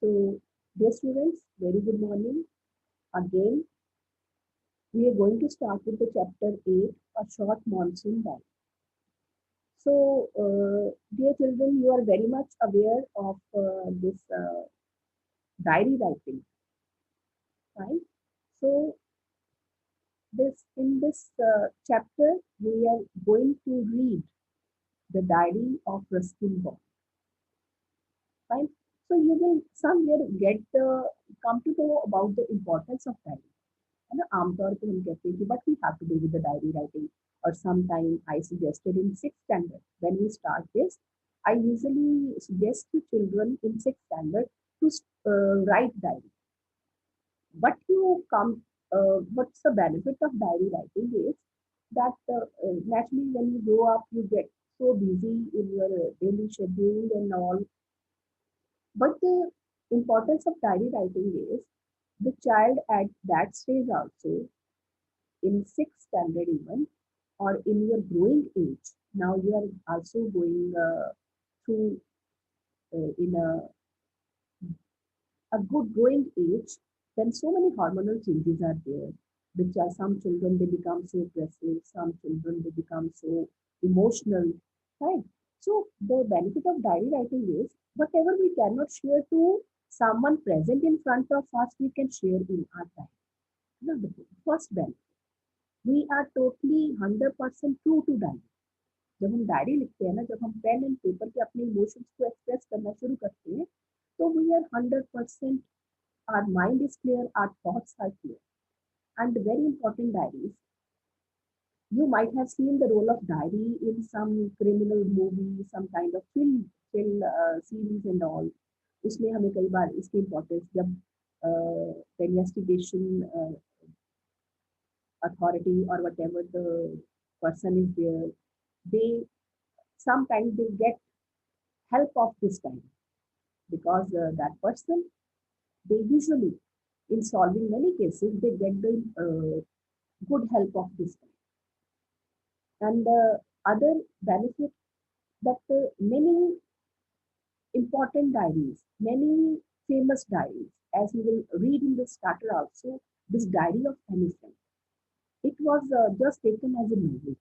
So, dear students, very good morning. Again, we are going to start with the chapter 8, a short monsoon diary. So, dear children, you are very much aware of this diary writing, right? So, in this chapter, we are going to read the diary of Ruskin Bond, right? So, you will somewhere get come to know about the importance of diary. है ना आमतौर पे हम कहते हैं कि but we have to do with the diary writing और some time I suggested in six standard when we start this I usually suggest to children in sixth standard to write diary. But you come, what's the benefit of diary writing is that naturally when you grow up, you get so busy in your daily schedule and all. But the importance of diary writing is the child at that stage also in sixth standard even or in your growing age. Now you are also going through in a good growing age, then so many hormonal changes are there, which are some children they become so aggressive, some children they become so emotional, right? So the benefit of diary writing is whatever we cannot share to someone present in front of us, we can share in our diary. Now, the first benefit, we are totally 100% true to diary. जब हम diary लिखते हैं ना, जब हम pen and paper पे अपने emotions को एक्सप्रेस करना शुरू करते हैं, तो we are 100%, our mind is clear, our thoughts are clear. And very important diaries, you might have seen the role of diary in some criminal movie, some kind of film series and all. उसमें हमें कई बार इसकी importance जब investigation authority or whatever the person is there, they sometimes they get help of this time because that person they usually in solving many cases they get the good help of this time. And the other benefit that many important diaries, many famous diaries, as you will read in the starter also, this diary of Honeydew, it was just taken as a novel.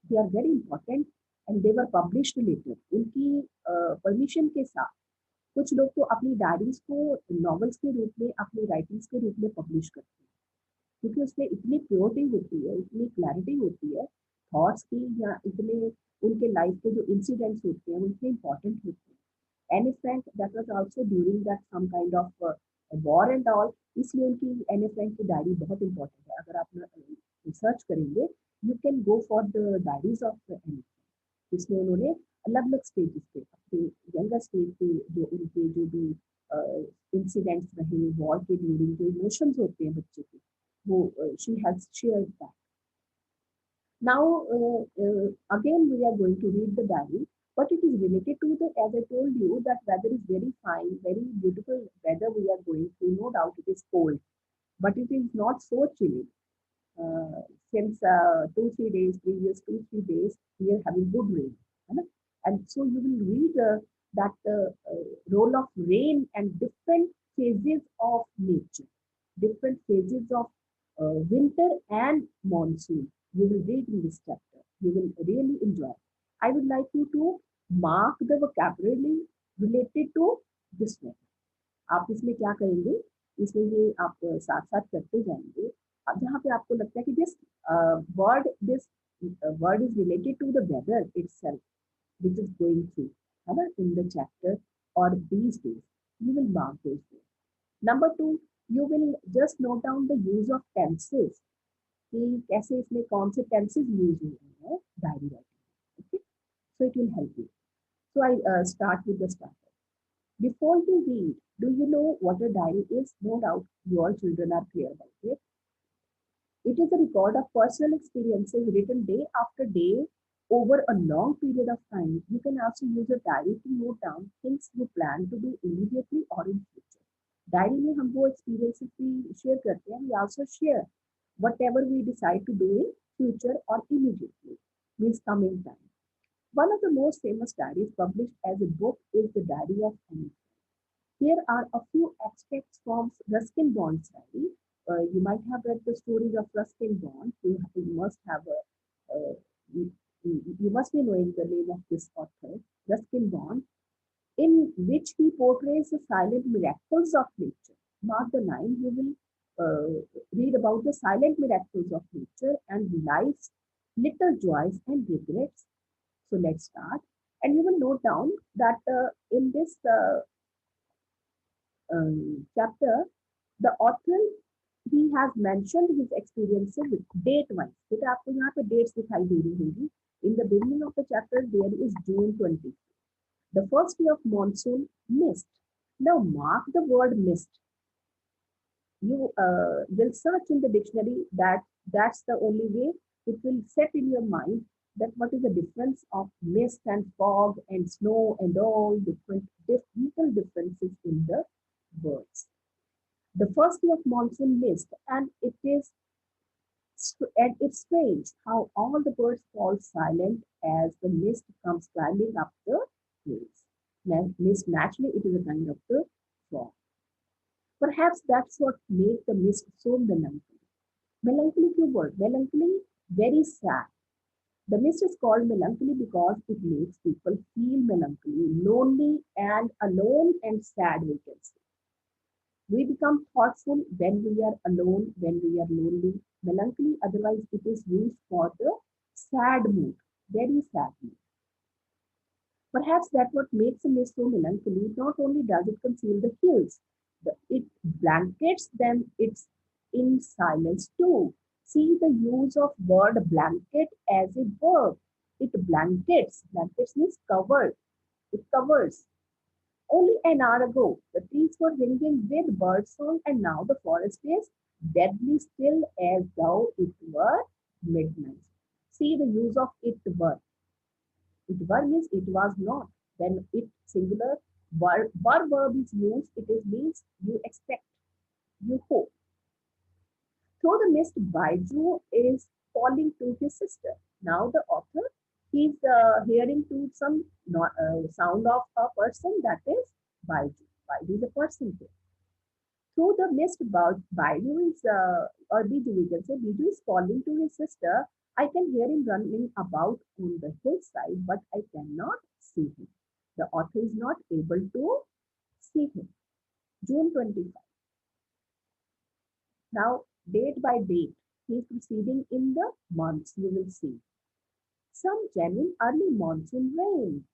They are very important and they were published later. उनकी permission के साथ कुछ लोग तो अपनी diaries को novels के रूप में अपनी राइटिंग्स के रूप में पब्लिश करते हैं क्योंकि उसमें इतनी प्योरिटी होती है, इतनी क्लैरिटी होती है थॉट्स की, या इतने उनके लाइफ के जो इंसिडेंट्स होते हैं उनसे इम्पोर्टेंट होते हैं. Anne Frank that was also during that some kind of war and all, इसलिए उनकी एनी फ्रैंक की डायरी बहुत इंपॉर्टेंट है. अगर आप रिसर्च करेंगे you can go for the diaries of Anne, इसमें उन्होंने अलग अलग स्टेजेस पे अपने यंगर स्टेज पे जो उनके जो भी इंसिडेंट्स रहे वॉर के ड्यूरिंग, जो इमोशंस होते हैं बच्चे के, वो she has shared that. Now, again, we are going to read the diary, but it is related to the, as I told you, that weather is very fine, very beautiful weather we are going through. No doubt it is cold, but it is not so chilly. Uh, since 2 3 days, previous 2 3 days, we are having good rain. है ना? And so you will read that role of rain and different phases of nature, different phases of winter and monsoon. You will read in this chapter. You will really enjoy. I would like you to mark the vocabulary related to this one. आप इसमें क्या करेंगे, इसमें ये आप साथ साथ करते जाएंगे. अब जहाँ पे आपको लगता है कि this word is related to the weather itself, which is going through, है ना, in the chapter or these days, you will mark those words. Number 2, you will just note down the use of tenses, कि कैसे इसमें कौन से tenses use हुए हैं diary writing. Okay, so it will help you. So I start with the starter. Before you read, do you know what a diary is? No doubt your children are clear about it. It is a record of personal experiences written day after day over a long period of time. You can also use a diary to note down things you plan to do immediately or in future. Diary में हम वो experiences भी share करते हैं. We also share whatever we decide to do in future or immediately, means coming time. One of the most famous diaries published as a book is the Diary of Honeydew. Here are a few extracts from Ruskin Bond's diary. You might have read the stories of Ruskin Bond. You must have you, you must be knowing the name of this author, Ruskin Bond, in which he portrays the silent miracles of nature. Mark the line, you will read about the silent miracles of nature and life's little joys and regrets. So let's start. And you will note down that in this chapter, the author he has mentioned his experiences with date wise. बेटा आपको यहाँ पे dates दिखाई दे रही होंगी. In the beginning of the chapter, there is June 20. The first day of monsoon, mist. Now mark the word mist. You will search in the dictionary that that's the only way it will set in your mind that what is the difference of mist and fog and snow and all different little differences in the words. The first day of monsoon mist, and it's strange how all the birds fall silent as the mist comes climbing up the hills. Mist naturally it is a kind of the fog. Perhaps that's what made the mist so melancholy. Melancholy word. Melancholy, very sad. The mist is called melancholy because it makes people feel melancholy, lonely and alone and sad, we can say. We become thoughtful when we are alone, when we are lonely. Melancholy, otherwise, it is used for the sad mood, very sad mood. Perhaps that's what makes a mist so melancholy. Not only does it conceal the hills, it blankets them. It's in silence too. See the use of word blanket as a verb. It blankets. Blankets means cover. It covers. Only an hour ago, the trees were ringing with birdsong, and now the forest is deadly still as though it were midnight. See the use of it were. It were means it was not. When it singular verb is used, it is means you expect, you hope. Through the mist, Baiju is calling to his sister. Now the author he's hearing to some sound of a person that is Baiju. Baiju is a person here. Through the mist, Baiju is or Biju, we can say Biju is calling to his sister. I can hear him running about on the hillside, but I cannot see him. The author is not able to see him. June 25. Now, date by date, he is proceeding in the months, you will see. Some genuine early monsoon rain.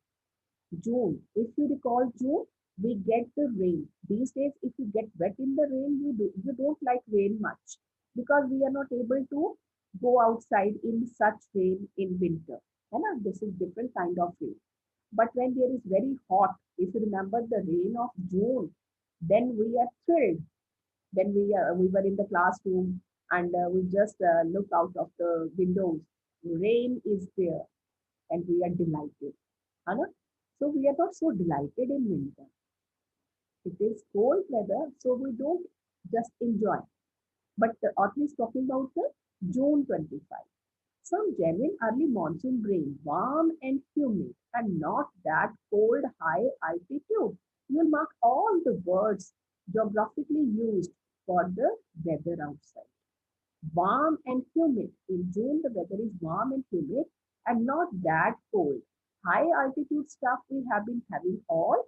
June. If you recall June, we get the rain. These days, if you get wet in the rain, you don't like rain much because we are not able to go outside in such rain in winter. And this is different kind of rain. But when there is very hot, if you remember the rain of June, then we are thrilled. Then we were in the classroom and we just look out of the windows. Rain is there and we are delighted. Anna? So we are not so delighted in winter. It is cold weather, so we don't just enjoy. But the author is talking about the June 25. Some genuine early monsoon rain, warm and humid, and not that cold high altitude. You will mark all the words geographically used for the weather outside. Warm and humid. In June, the weather is warm and humid and not that cold. High altitude stuff we have been having all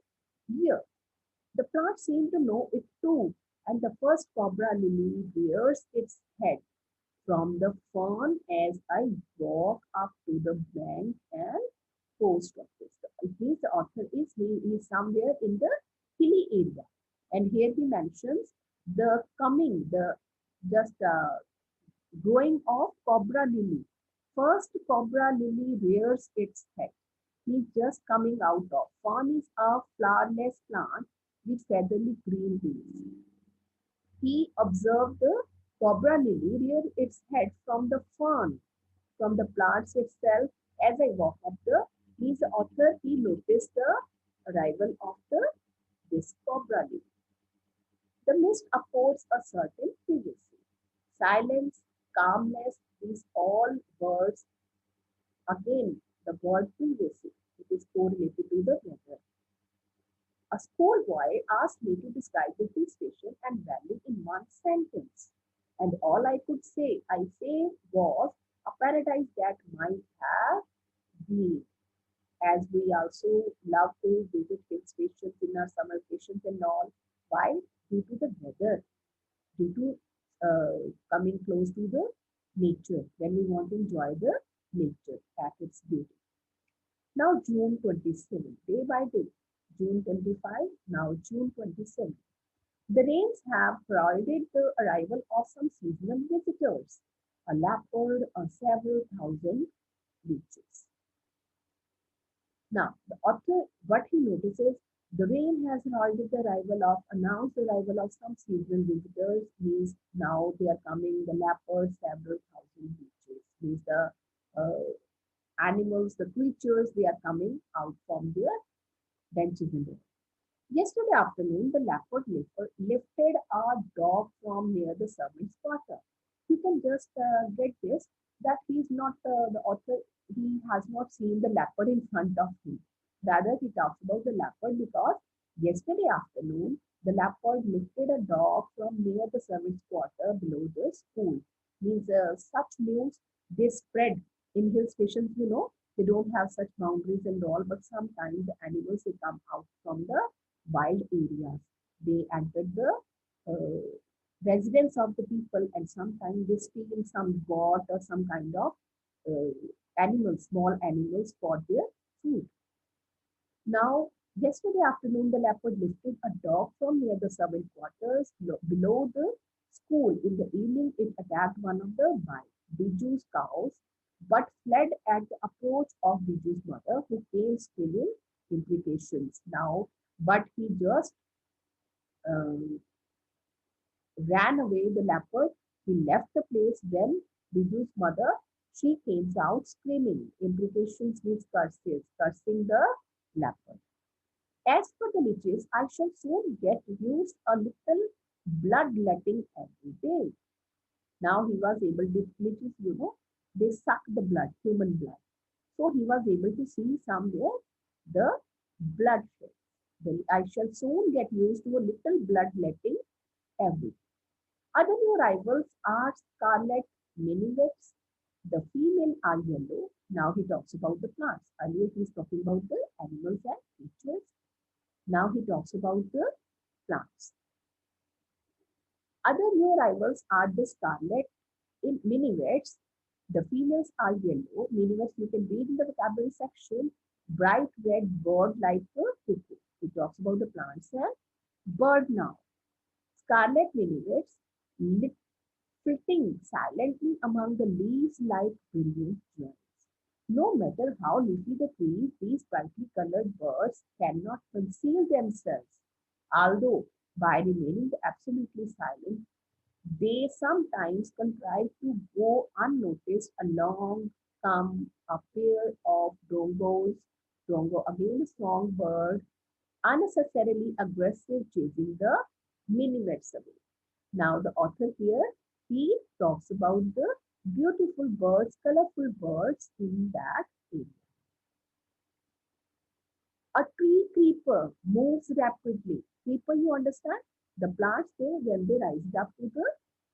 year. The plants seem to know it too, and the first cobra lily rears its head from the fern as I walk up to the bank and post office. His author is somewhere in the hilly area, and here he mentions the coming, the just growing of cobra lily. First cobra lily rears its head. He's just coming out of. Fern is a flowerless plant with feathery green leaves. He observed the cobra lily rear its head from the fern, from the plants itself. As I walk up his author, he noticed the arrival of this cobra lily. The mist affords a certain privacy. Silence, calmness, these all words. Again, the word privacy. It is correlated to the weather. A schoolboy asked me to describe the hill station and valley in one sentence. And all I say was a paradise that might have been, as we also love to visit hill stations in our summer vacations and all. Why? Due to the weather, due to coming close to the nature, when we want to enjoy the nature at its beauty. Now June 27, day by day. June 25, now June 27. The rains have heralded the arrival of some seasonal visitors, a leopard or several thousand leeches. Now, the author, what he notices, the rain has heralded the arrival of, announced the arrival of some seasonal visitors, means now they are coming, the leopards, several thousand leeches, means the animals, the creatures, they are coming out from their benches in the road. Yesterday afternoon, the leopard lifted a dog from near the servant's quarter. You can just get this, that he is not the author, he has not seen the leopard in front of him. Rather, he talks about the leopard because yesterday afternoon, the leopard lifted a dog from near the servant's quarter below the school. Means such news, they spread in hill stations, they don't have such boundaries and all, but sometimes the animals, they come out from the wild areas. They entered the residence of the people, and sometimes they steal some goat or some kind of uh, animals, small animals for their food. Now, yesterday afternoon, the leopard lifted a dog from near the servant quarters below the school. In the evening, it attacked one of the Biju's cows, but fled at the approach of Biju's mother, who came screaming imprecations. Now, but he just um, ran away, the leopard. He left the place when Biju's mother, she came out screaming. Imprecations means curses, cursing the leopard. As for the leeches, I shall soon get used a little bloodletting every day. Now he was able to, leeches, they suck the blood, human blood. So he was able to see somewhere the bloodshed. I shall soon get used to a little bloodletting every. Other new arrivals are scarlet minivets. The female are yellow. Now he talks about the plants. Earlier he is talking about the animals and creatures. Now he talks about the plants. Other new arrivals are the scarlet in minivets. The females are yellow. Minivets you can read in the vocabulary section. Bright red bird like a cuckoo. He talks about the plants and bird now. Scarlet minivets flitting silently among the leaves like brilliant gems. No matter how leafy the trees, these brightly colored birds cannot conceal themselves. Although, by remaining absolutely silent, they sometimes contrive to go unnoticed. Along come a pair of dongos. Dongo, again a songbird, unnecessarily aggressive, chasing the minivets away. Now the author here, he talks about the beautiful birds, colorful birds in that area. A tree creeper moves rapidly. Creeper, you understand? The plants, when they rise up to the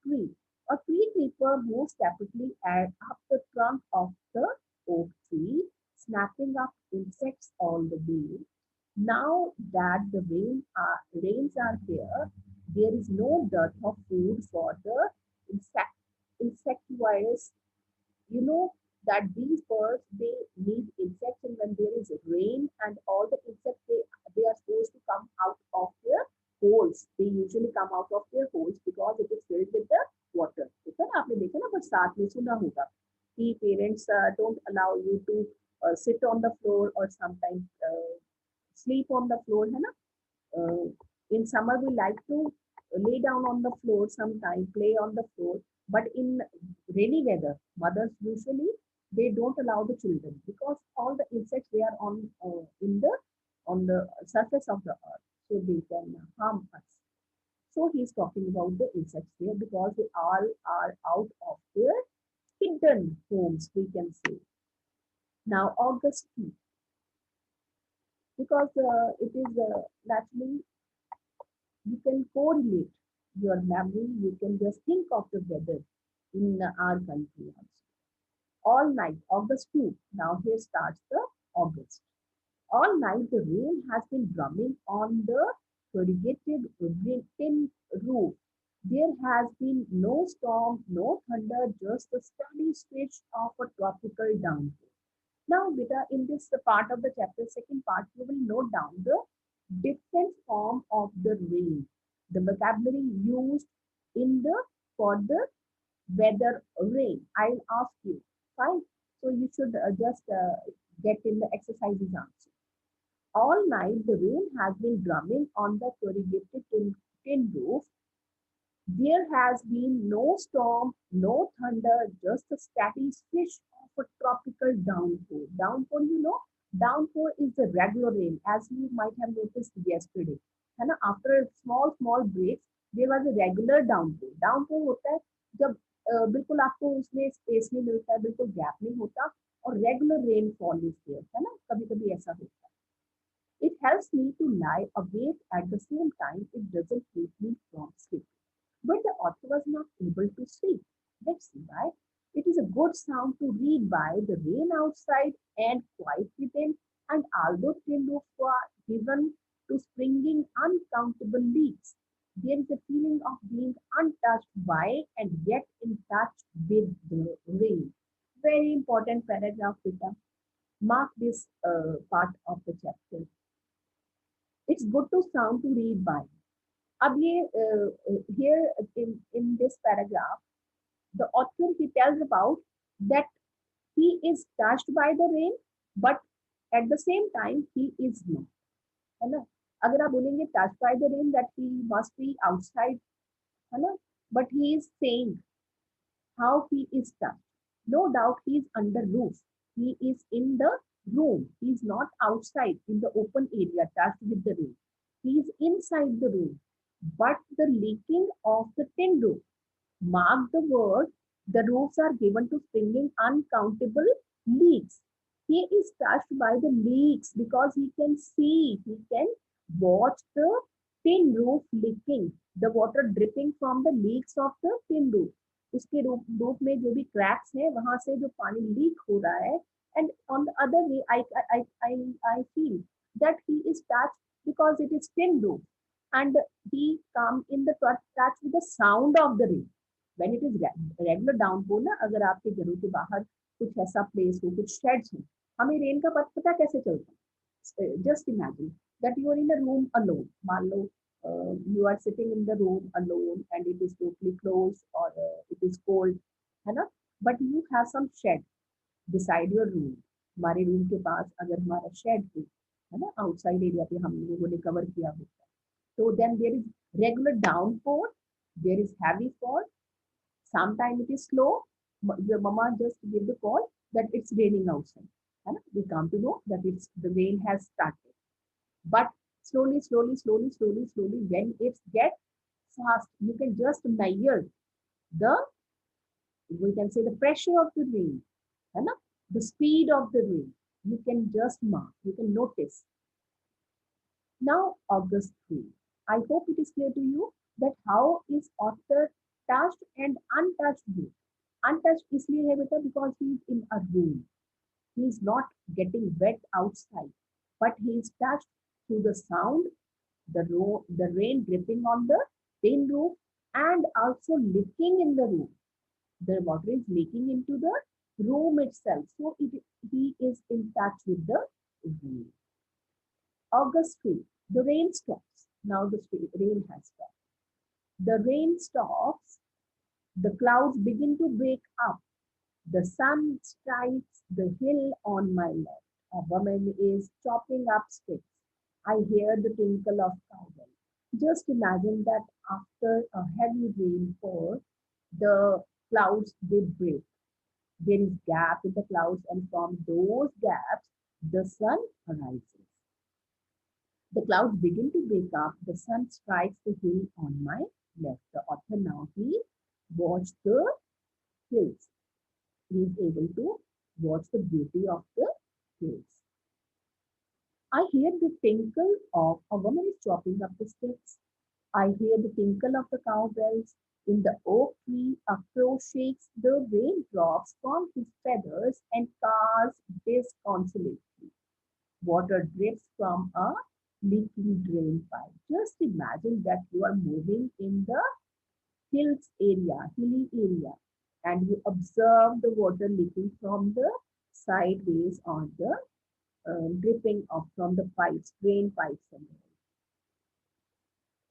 tree. A tree creeper moves rapidly and up the trunk of the oak tree, snapping up insects all the way. Now that the rains are here, there is no dearth of food for the insectivorous. You know that these birds, they need insects, and when there is rain and all the insects, they are supposed to come out of their holes. They usually come out of their holes because it is filled with the water. ठीक है ना, आपने देखा ना बरसात में सुना होगा कि parents don't allow you to sit on the floor or sometimes sleep on the floor, है ना. In summer we like to lay down on the floor, sometimes play on the floor, but in rainy weather, mothers usually, they don't allow the children because all the insects, they are on the surface of the earth, so they can harm us. So he's talking about the insects here because they all are out of their hidden homes, we can say. Now August 2. because it is naturally you can correlate your memory. You can just think of the weather in our country also. All night, August 2. Now here starts the August. All night the rain has been drumming on the corrugated tin roof. There has been no storm, no thunder, just the steady swish of a tropical downpour. Now, beta, in this part of the chapter, second part, you will note down the different form of the rain, the vocabulary used in the for the weather rain. I'll ask you, fine? So you should just get in the exercises answer. All night the rain has been drumming on the corrugated tin roof. There has been no storm, no thunder, just a steady swish of a tropical downpour. Downpour, downpour is the regular rain, as you might have noticed yesterday. है ना? After a small breaks, there was a regular downpour. Downpour होता है जब बिल्कुल आपको उसमें space नहीं मिलता है, बिल्कुल गैप नहीं होता और रेगुलर रेनफॉल इज देयर, है ना? कभी कभी ऐसा होता है. It helps me to lie awake at the same time. It doesn't keep me from sleep. But the author was not able to sleep. Let's see why. It is a good sound to read by the rain outside and quiet within, and although tin roofs were given to springing uncountable leaks, there is a feeling of being untouched by and yet in touch with the rain. Very important paragraph, Rita. Mark this part of the chapter. It's good to sound to read by. अब ये here in this paragraph, the author he tells about that he is touched by the rain, but at the same time he is not, है ना? अगर आप बोलेंगे touched by the rain that he must be outside, है ना? But he is saying how he is touched. No doubt he is under roof. He is in the room. He is not outside in the open area touched with the rain. He is inside the room. But the leaking of the tin roof. Mark the word, the roofs are given to springing uncountable leaks. He is touched by the leaks because he can see, he can watch the tin roof leaking, the water dripping from the leaks of the tin roof. उसके रूप में जो भी cracks है वहां से जो पानी लीक हो रहा है. And on the other way, I feel that he is touched because it is tin roof, and he come in the touch with the sound of the rain. When it is regular downpour ना, अगर आपके घरों के बाहर कुछ ऐसा place हो, कुछ शेड्स हो, हमें रेन का पता कैसे चलता है? Just imagine that you are in a room alone. मान लो you are sitting in the room alone and it is totally closed or it is cold, है ना? But you have some shed beside your room. हमारे room के पास अगर हमारा shade है ना, outside area पे हम लोगों ने कवर किया होता है, so then there is regular downpour, there is heavy fall, sometimes it is slow. Your mama just give the call that it's raining outside, है ना? We come to know that it's the rain has started. But slowly, when it gets fast, you can just measure the, we can say, the pressure of the rain, है ना? The speed of the rain. You can just mark, you can notice. Now, August 3. I hope it is clear to you that how is author touched and untouched both. Untouched इसलिए है बेटा because he is in a room. He is not getting wet outside, but he is touched through the sound, the rain dripping on the tin roof, and also leaking in the room. The water is leaking into the room itself, so he is in touch with the rain. August 3. The rain stops. Now the rain has stopped. The rain stops. The clouds begin to break up. The sun strikes the hill on my left. A woman is chopping up sticks. I hear the tinkle of cowbell. Just imagine that after a heavy rainfall, the clouds they break. There is gap in the clouds, and from those gaps, the sun arises. The clouds begin to break up. The sun strikes the hill on my left. The author now he watched the hills. He is able to watch the beauty of the hills. I hear the tinkle of a woman is chopping up the sticks. I hear the tinkle of the cowbells. In the oak tree, a crow shakes the raindrops from his feathers and caws disconsolately. Water drips from a leaking drain pipe. Just imagine that you are moving in the hilly area, and you observe the water leaking from the sideways on the dripping off from the pipes, drain pipes. And all.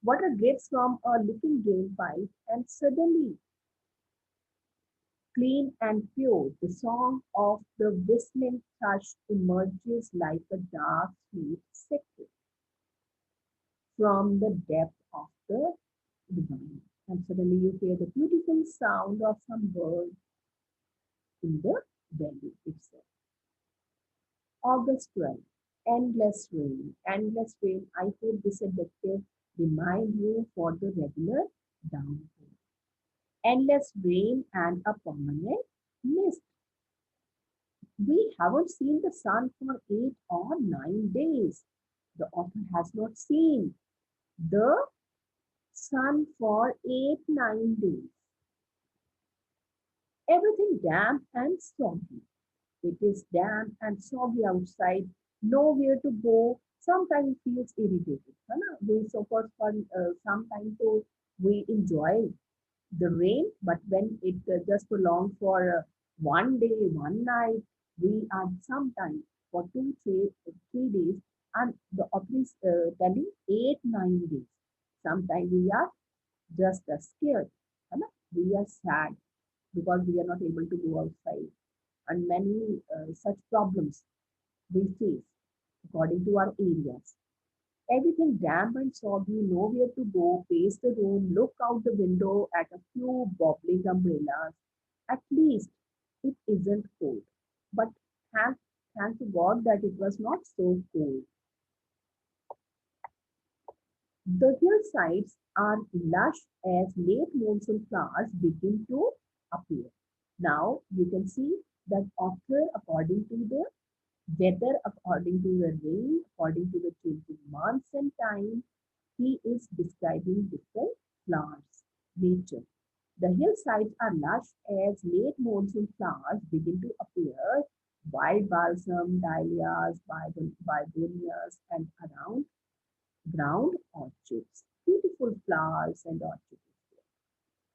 Water drips from a leaking drain pipe, and suddenly, clean and pure, the song of the whistling thrush emerges like a dark, sweet secret from the depth of the divine. And suddenly you hear the beautiful sound of some bird in the valley itself. August 12th, endless rain. Endless rain. I hope this adjective remind you for the regular downpour. Endless rain and a permanent mist. We haven't seen the sun for 8 or 9 days. The author has not seen the sun for 8, 9 days. Everything damp and soggy. It is damp and soggy outside, nowhere to go. Sometimes feels irritated. है ना? We suffer for some time to we enjoy the rain, but when it just prolongs for 1 day, one night, we are sometimes for 2, 3 days, and the author is telling 8, 9 days. Sometimes we are just scared, है ना? We are sad because we are not able to go outside, and many such problems we face according to our areas. Everything damp and soggy, nowhere to go, pace the room, look out the window at a few bobbling umbrellas. At least it isn't cold. But thank, thank to God that it was not so cold. The hillsides are lush as late monsoon flowers begin to appear. Now you can see that author, according to the weather, according to the rain, according to the changing months and time, he is describing different flowers, nature. The hillsides are lush as late monsoon flowers begin to appear, wild balsam, dahlias, bigonias, and around ground orchids. Beautiful flowers and orchids.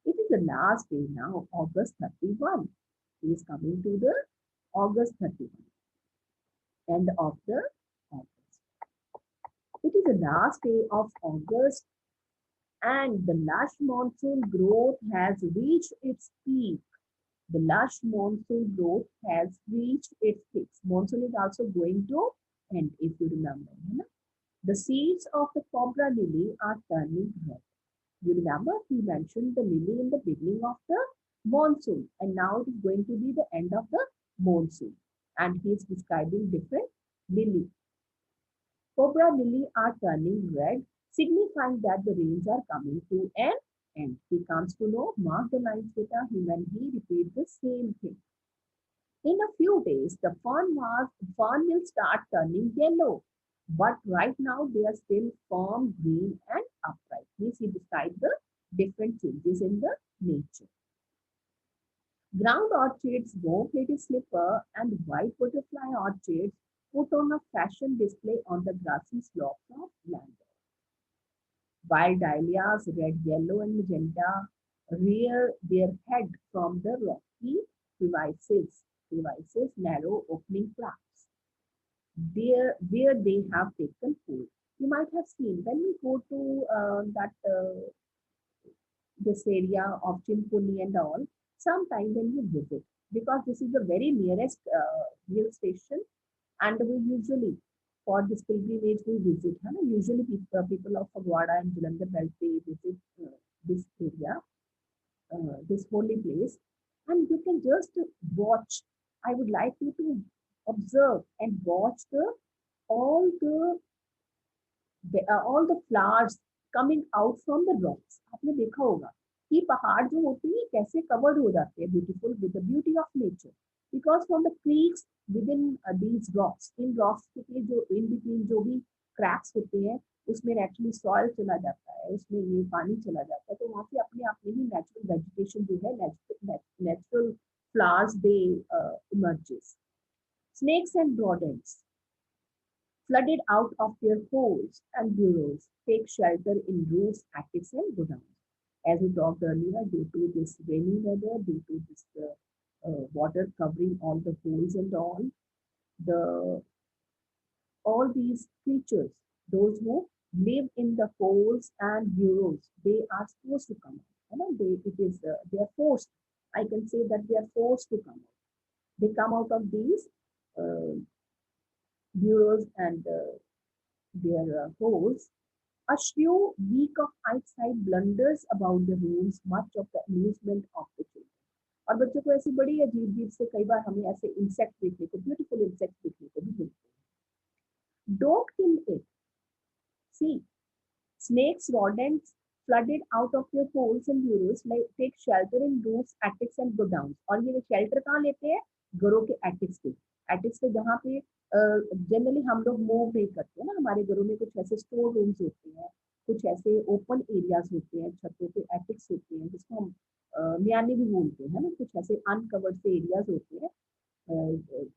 It is the last day now, August 31. He is coming to the August 31, end of the August. It is the last day of August, and the lush monsoon growth has reached its peak. The lush monsoon growth has reached its peak. Monsoon is also going to end, if you remember. The seeds of the cobra lily are turning red. You remember he mentioned the lily in the beginning of the monsoon, and now it is going to be the end of the monsoon. And he is describing different lily. Cobra lily are turning red, signifying that the rains are coming to an end. He comes to know, mark the lines with him, and he repeats the same thing. In a few days, the fern will start turning yellow, but right now they are still firm, green, and upright. Means he describes the different changes in the nature. Ground orchids, warm-plated slipper, and white butterfly orchids put on a fashion display on the grassy slopes of land. Wild dahlias, red, yellow, and magenta, rear their head from the rocky crevices, narrow opening flaps, there where they have taken food. You might have seen when we go to that this area of Chimpuni and all, sometime when you visit, because this is the very nearest hill station, and we usually for this pilgrimage we visit. Usually people of Fagwada and Jalandhar belt they visit this area, this holy place, and you can just watch. I would like you to observe and watch all the all the flowers coming out from the rocks. आपने देखा होगा कि पहाड़ जो होते हैं कैसे covered हो जाते हैं beautiful with the beauty of nature. because from the creeks within these rocks, in rocks के जो in between जो भी cracks होते हैं उसमें naturally soil चला जाता है, उसमें ये पानी चला जाता है, तो वहाँ से अपने आप में ही natural vegetation जो है, natural flowers they emerges. Snakes and rodents flooded out of their holes and burrows take shelter in roofs, attics, and godowns. As we talked earlier, due to this rainy weather, due to this water covering all the holes and the all these creatures, those who live in the holes and burrows, they are supposed to come out. You know, they are forced. I can say that they are forced to come out. They come out of these uh, burrows and their holes. A few week of eyesight blunders about the rooms, much of the amusement of the children. और बच्चों को ऐसी बड़ी अजीब अजीब से कई बार हमें ऐसे इंसेक्ट देखने को, ब्यूटीफुल इंसेक्ट देखने को भी मिलते हैं. Don't kill it. See, snakes, rodents flooded out of their holes and burrows, like take shelter in roofs, attics and godowns. और ये shelter कहाँ लेते हैं? घरों के attics पे. Attics पे जहाँ पे जनरली हम लोग मूव नहीं करते हैं ना, हमारे घरों में कुछ ऐसे स्टोर रूम्स होते हैं, कुछ ऐसे ओपन एरियाज होते हैं, छतों पे एटिक्स होते हैं जिसको हम मियानी भी बोलते हैं ना, कुछ ऐसे अनकवर्ड से एरियाज होते हैं,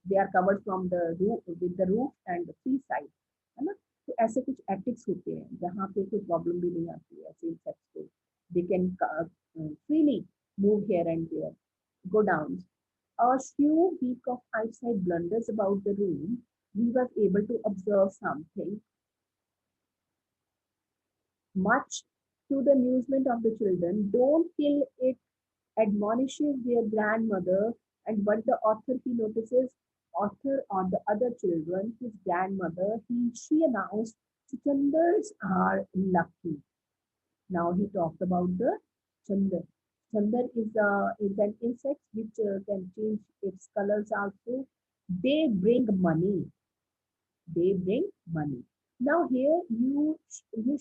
they are covered from the roof with the roof and free side, है ना. तो ऐसे कुछ एटिक्स होते हैं जहाँ पे कोई प्रॉब्लम भी नहीं आती है ऐसे इंसेक्ट्स को, they can freely move here and there, go down. A few week of eyesight blunders about the room, we were able to observe something much to the amusement of the children. Don't kill it, admonishes their grandmother, and what the author he notices, author or the other children, his grandmother, she announced, Chandars are lucky. Now he talked about the chandar. Chandar is an insect which can change its colors also. They bring money. They bring money. Now here you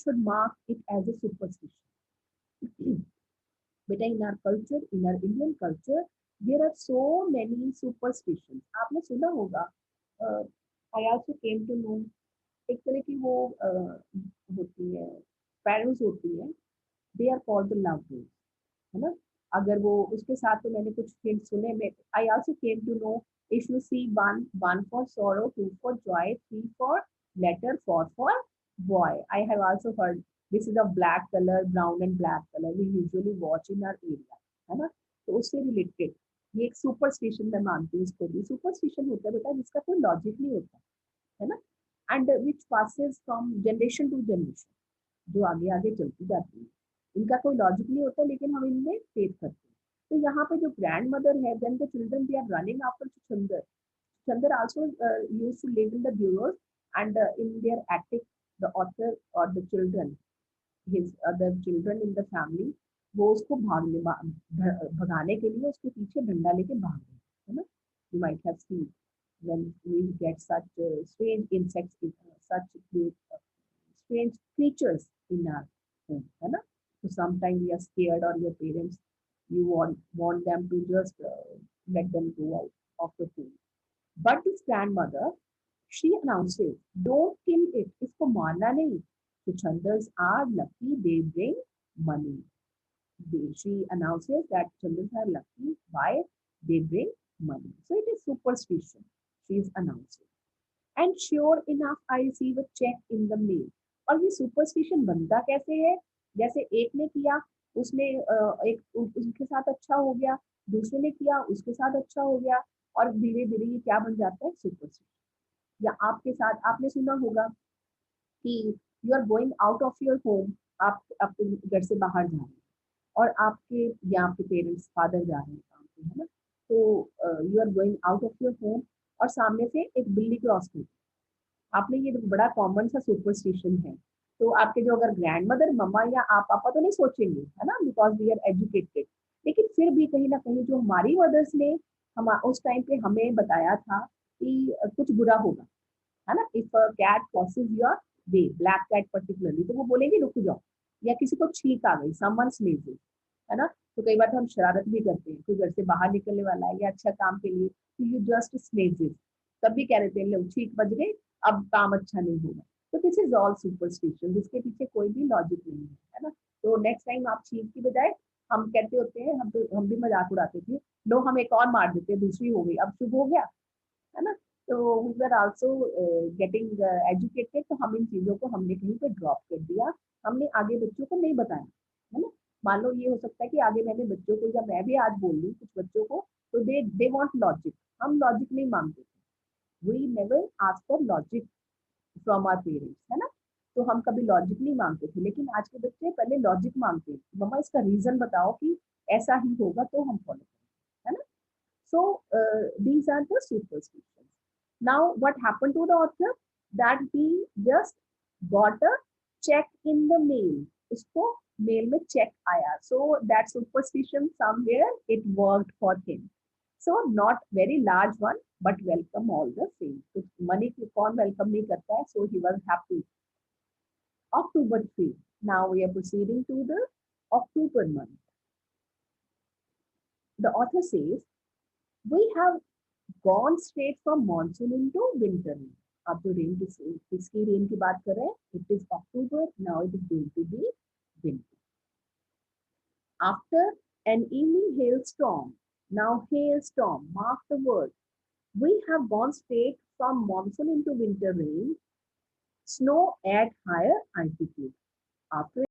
should mark it as a superstition. But in our culture, in our Indian culture, there are so many superstitions. आपने सुना होगा. I also came to know एक तरह की वो होती है, parallels होती है. They are called the love rules, है ना. अगर वो उसके साथ तो मैंने कुछ हिंट सुने में. I also came to know, if you see one for sorrow, two for joy, three for letter, four for boy. I have also heard this is a black color, brown and black color we usually watch in our area, है ना. तो उससे related ये एक superstition मैं मानती हूँ इसको भी. सुपरस्टिशन होता है बेटा जिसका कोई लॉजिक नहीं होता, है ना, and which passes from generation to generation, जो आगे आगे चलती जाती है. इनका कोई लॉजिक नहीं होता लेकिन हम इनमें फेथ करते हैं. तो यहाँ पे जो ग्रैंड मदर है, then the children they are running after Chandar. Chandar also used to live in the bureaus and in their attic, the author or the children, his other children in the family, वो उसको भगाने के लिए उसके पीछे डंडा लेके भाग रहे, है ना. You might have seen when we get such strange insects, such strange creatures in our home, है ना. So sometimes we are scared, or your parents, you want them to just let them go out of the home. But this grandmother, she announces, don't kill it. इसको मारना नहीं. The Chandars are lucky, they bring money. She announces that Chandars are lucky. Why? They bring money. So it is superstition. She is announcing. And sure enough, I receive a check in the mail. और ये superstition बनता कैसे है? जैसे एक ने किया, उसने एक उसके साथ अच्छा हो गया, दूसरे ने किया, उसके साथ अच्छा हो गया, और धीरे धीरे ये क्या बन जाता है? सुपरस्टिशन. या आपके साथ आपने सुना होगा कि you are going out of your home, आप अपने घर से बाहर जा रहे हैं और आपके या आपके पेरेंट्स फादर जा रहे हैं काम पे, है ना. तो you are going out of your home और सामने से एक बिल्ली क्रॉस करती. आपने ये बड़ा कॉमन सा सुपरस्टिशन है. तो आपके जो अगर ग्रैंड मदर, मम्मा या आप पापा तो नहीं सोचेंगे, है ना, बिकॉज वी आर एजुकेटेड. लेकिन फिर भी कहीं ना कहीं जो हमारी मदर्स ने हम उस टाइम पे हमें बताया था कि कुछ बुरा होगा, है ना. If cat crosses your way, black cat particularly, तो वो बोलेंगे रुक जाओ, या किसी को छींक आ गई, समवन स्नीजिंग, है ना। तो कई बार तो हम शरारत भी करते हैं, कोई घर से बाहर निकलने वाला है या अच्छा काम के लिए, तो यू जस्ट स्नेज इट, तब भी कह रहे थे लो ठीक बज गए, अब काम अच्छा नहीं होगा। तो दिस इज ऑल सुपरस्टिशन, जिसके पीछे कोई भी लॉजिक नहीं है ना। तो नेक्स्ट टाइम आप चीख की बजाय, हम कहते होते हैं, हम भी मजाक उड़ाते थे, लो हम एक और मार देते, दूसरी हो गई, अब शुभ हो गया, है ना। तो we were also getting educated, तो हम इन चीजों को हमने कहीं पे ड्रॉप कर दिया, हमने आगे बच्चों को नहीं बताया, है ना। मान लो ये हो सकता है कि आगे मैंने बच्चों को, या मैं भी आज बोल रही कुछ बच्चों को, तो दे वांट लॉजिक, हम लॉजिक नहीं मांगते थे, we never ask for logic from our parents, है ना। तो हम कभी लॉजिक नहीं मांगते थे, लेकिन आज के बच्चे पहले लॉजिक मांगते हैं, मम्मा इसका रीजन बताओ कि ऐसा ही होगा तो हम फॉलो करें, है ना। So these are the superstitions. Now, what happened to the author? That he just got a check in the mail. उसको mail में check आया. So that superstition somewhere it worked for him. So not very large one, but welcome all the same. तो money को कौन welcome नहीं करता है? So he was happy. October 3. Now we are proceeding to the October month. The author says, we have gone straight from monsoon into winter. अब जो rain किसकी rain की बात कर रहे हैं, it is October, now it is going to be winter. After an evening hailstorm, now hailstorm, mark the word, we have gone straight from monsoon into winter rain, snow at higher altitude. After